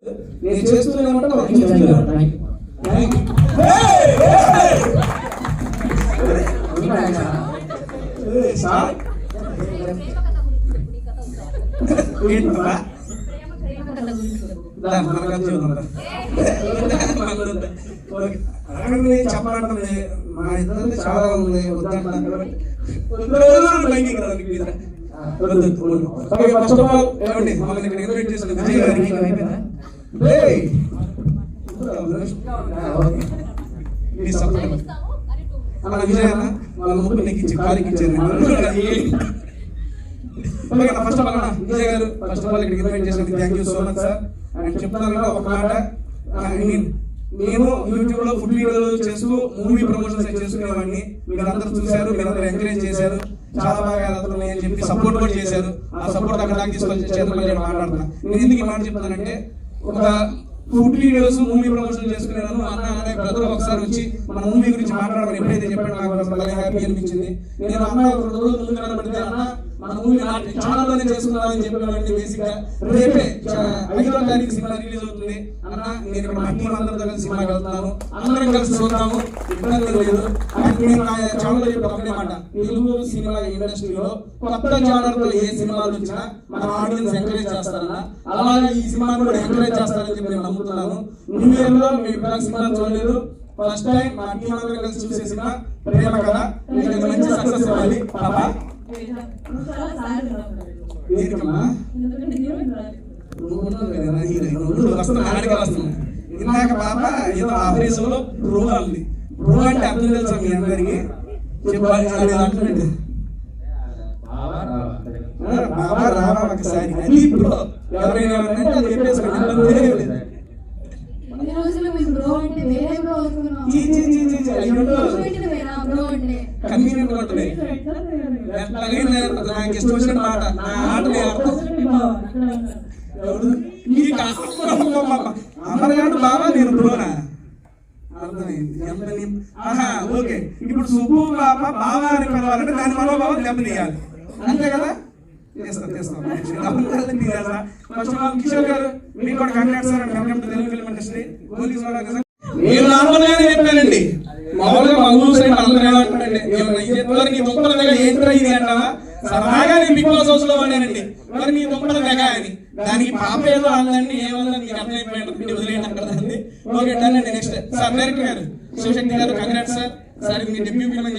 నేను చేస్తూనే ఉంటాను, ఒక చేస్తూనే ఉంటాను. సార్ చెప్పాలంటే మా ఇద్దరు చాలా ఉంది వద్దంటున్నాను. ఫస్ట్ ఆఫ్ ఆల్ ఏమండి మమ్మల్ని ఇక్కడ ఇన్వైట్ చేసిన విజయ్ గారికి అలా విజయ్ అన్న వాళ్ళ ముగ్గురు నీకు ఇచ్చి కాలికి ఇచ్చారు. ఫస్ట్ ఆఫ్ ఆల్ అన్న విజయ్ గారు ఫస్ట్ ఆఫ్ ఆల్ ఇక్కడ ఇన్వైట్ చేసినందుకు thank you so much sir. And చెప్తాను కదా ఒక మాట, నేను యూట్యూబ్ లో ఫుడ్ వీడియోలు చేస్తూ మూవీ ప్రమోషన్స్ చేసుకునేవాడిని. మీరందరూ చూశారు, మీరందరూ ఎంకరేజ్ చేశారు, చాలా బాగా వెళ్తున్నాయి అని చెప్పి సపోర్ట్ కూడా చేశారు. ఆ సపోర్ట్ అక్కడ దాకా తీసుకొచ్చి చేతులు నేను మాట్లాడుతున్నా. నేను ఎందుకు ఈ మాట చెప్తానంటే, ఒక ఫుడ్ వీడియోస్ మూవీ ప్రమోషన్ చేసుకున్నాను అన్న అనే బ్రదర్ ఒకసారి వచ్చి మన మూవీ గురించి మాట్లాడమని ఎప్పుడైతే చెప్పాడు నాకు చాలా హ్యాపీ అనిపించింది. నేను అన్న ఒక 2 రోజులు ముందు కనబడితే అన్న మన మూవీ చాలా మంది చేసుకున్నానని చెప్పేవాడిని. బేసిక్ గా రేపే 5వ తారీఖు సినిమా రిలీజ్ అవుతుంది అన్న, నేను ఇక్కడ మా టీం అందరితో కలిసి సినిమాకి వెళ్తున్నాను, అందరం కలిసి చూద్దాము, ఇబ్బంది లేదు. నేను నా ఛానల్ చెప్పి ఒకటే మాట, తెలుగు సినిమా ఇండస్ట్రీలో కొత్త ఛానల్ తో ఏ సినిమాలు వచ్చినా మన ఆడియన్స్ ఎంకరేజ్ చేస్తారన్న, అలాగే ఈ సినిమా కూడా ఎంకరేజ్ చేస్తారని చెప్పి నేను నమ్ముతున్నాను. న్యూ ఇయర్ లో మీ సినిమా చూడలేదు, ఫస్ట్ టైం మా టీం అందరం కలిసి చూసే సినిమా ప్రేమ కదా, మంచి సక్సెస్ అవ్వాలి పాపా. ఇందాక పాప ఏదో ఆపరేషన్ లో ప్రో అంది. ప్రో అంటే అర్థం తెలుసా మీ అందరికి? చెప్పండి. బాబా రావా ఒకసారి అది ప్రో. ఎవరైనా చెప్పేసి కన్వీనియంట్ ఉంటుంది. నాకు ఇష్టం వచ్చిన మాట నా ఆటలు అమరగాడు బాబా నేను బ్రోనా అర్థమైంది. ఓకే, ఇప్పుడు సుబ్బు బాబా బాబా అని పిలవాలంటే దాని మనోభావం దెబ్బతీయాలి, అంతే కదా? చేస్తాం. ఫస్ట్ ఆఫ్ ఆల్ కిషోర్ గారు మీకు కూడా congrats sir. Welcome to Telugu film industry. నేను నార్మల్ గానే చెప్పానండి, మామూలుగా మా ఊరు సైడ్ అందరూ ఏమంటారండి, నీ దుంపల దగ్గర ఏంట్రా ఇది అంటావా? సరదాగా నేను బిగ్ బాస్ హౌస్ లో వాడానండి, మరి నీ దుంపల దగ్గర అని. దానికి పాప ఏదో అందండి, ఏమన్నా నీకు అర్థమైపోయింది, వదిలేయండి అక్కడ అండి. ఓకే డన్ అండి. నెక్స్ట్ సార్ డైరెక్టర్ గారు, శివశక్తి గారు కంగ్రాట్స్ సార్. సార్ మీ డెబ్యూ ఫిల్మ్